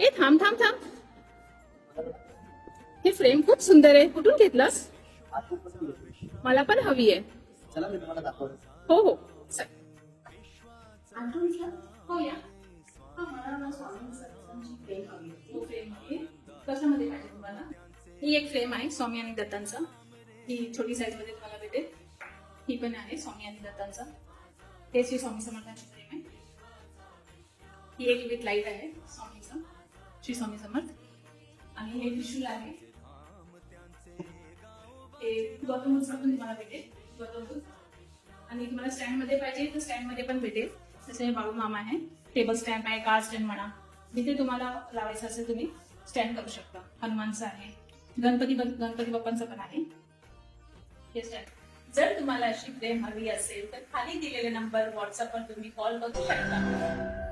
ए थांब थांब थांब, हे फ्रेम खूप सुंदर आहे. कुठून घेतलास? मला पण हवी आहे. चला मी तुम्हाला दाखवतो. हो हो चल. हो या. हो, फ्रेम आहे. कशामध्ये पाहिजे तुम्हाला? ही एक फ्रेम आहे स्वामी आणि दत्तांचा. ही छोटी साईज मध्ये तुम्हाला भेटेल. ही पण आहे स्वामी आणि दत्तांचा. हे श्री स्वामी समर्थांची फ्रेम आहे. ही एक विथ लाईट आहे स्वामीचं, श्री स्वामी समर्थ. आणि हे त्रिशूल आहे. हे गौतम बुद्ध पण तुम्हाला भेटेल, गौतम बुद्ध. आणि तुम्हाला स्टँड मध्ये पाहिजे तर स्टँड मध्ये पण भेटेल. जसे बाळू मामा आहे, टेबल स्टँड आहे, कार स्टँड म्हणा, जिथे तुम्हाला लावायचं असेल तुम्ही स्टँड करू शकता. हनुमानचं आहे, गणपती बाप्पांचं पण आहे हे स्टँड. जर तुम्हाला अशी फ्रेम हवी असेल तर खाली दिलेले नंबर व्हॉट्सअपवर तुम्ही कॉल करू शकता.